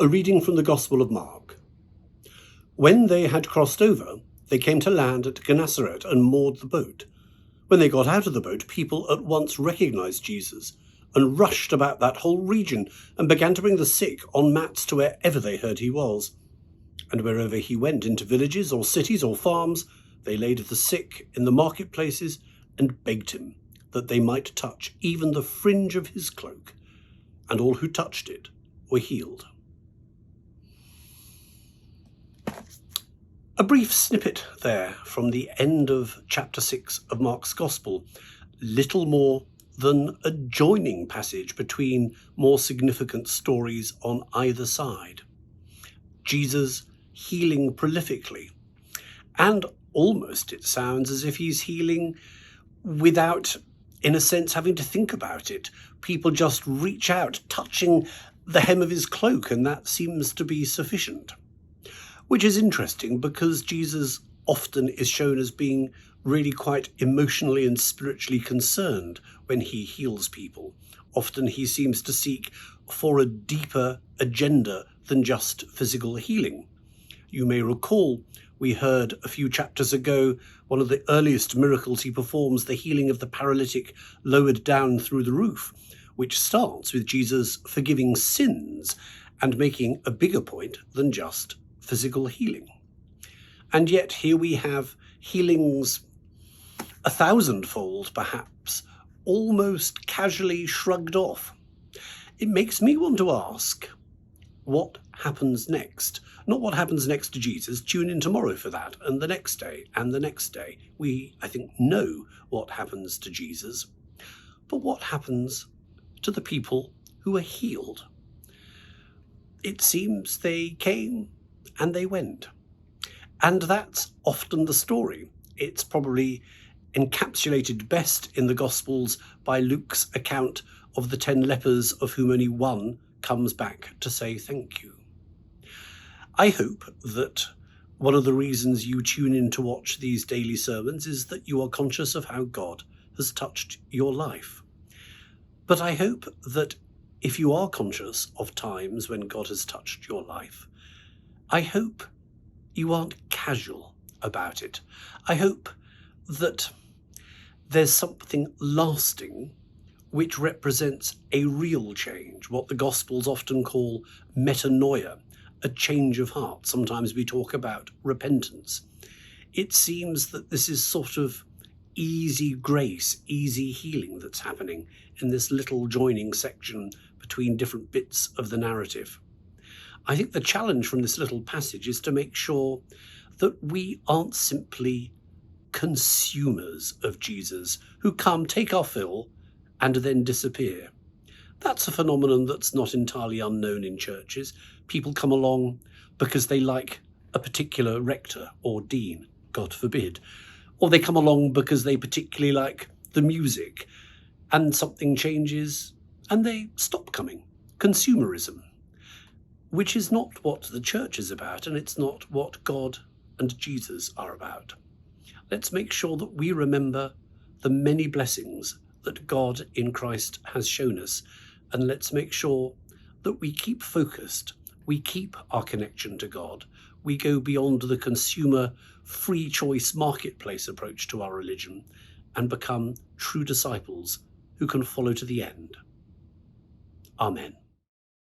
A reading from the Gospel of Mark. When they had crossed over, they came to land at Gennesaret and moored the boat. When they got out of the boat, people at once recognized Jesus and rushed about that whole region and began to bring the sick on mats to wherever they heard he was. And wherever he went, into villages or cities or farms, they laid the sick in the marketplaces and begged him that they might touch even the fringe of his cloak. And all who touched it were healed. A brief snippet there from the end of chapter 6 of Mark's Gospel, little more than a joining passage between more significant stories on either side. Jesus healing prolifically, and almost it sounds as if he's healing without, in a sense, having to think about it. People just reach out, touching the hem of his cloak, and that seems to be sufficient. Which is interesting because Jesus often is shown as being really quite emotionally and spiritually concerned when he heals people. Often he seems to seek for a deeper agenda than just physical healing. You may recall we heard a few chapters ago one of the earliest miracles he performs, the healing of the paralytic lowered down through the roof, which starts with Jesus forgiving sins and making a bigger point than just physical healing. And yet here we have healings 1,000-fold, perhaps, almost casually shrugged off. It makes me want to ask, what happens next? Not what happens next to Jesus. Tune in tomorrow for that, and the next day, and the next day. We, I think, know what happens to Jesus. But what happens to the people who are healed? It seems they came and they went. And that's often the story. It's probably encapsulated best in the Gospels by Luke's account of the 10 lepers, of whom only one comes back to say thank you. I hope that one of the reasons you tune in to watch these daily sermons is that you are conscious of how God has touched your life. But I hope that if you are conscious of times when God has touched your life, I hope you aren't casual about it. I hope that there's something lasting which represents a real change, what the Gospels often call metanoia, a change of heart. Sometimes we talk about repentance. It seems that this is sort of easy grace, easy healing that's happening in this little joining section between different bits of the narrative. I think the challenge from this little passage is to make sure that we aren't simply consumers of Jesus who come, take our fill, and then disappear. That's a phenomenon that's not entirely unknown in churches. People come along because they like a particular rector or dean, God forbid, or they come along because they particularly like the music, and something changes and they stop coming. Consumerism. Which is not what the church is about, and it's not what God and Jesus are about. Let's make sure that we remember the many blessings that God in Christ has shown us, and let's make sure that we keep focused, we keep our connection to God, we go beyond the consumer free choice marketplace approach to our religion and become true disciples who can follow to the end. Amen.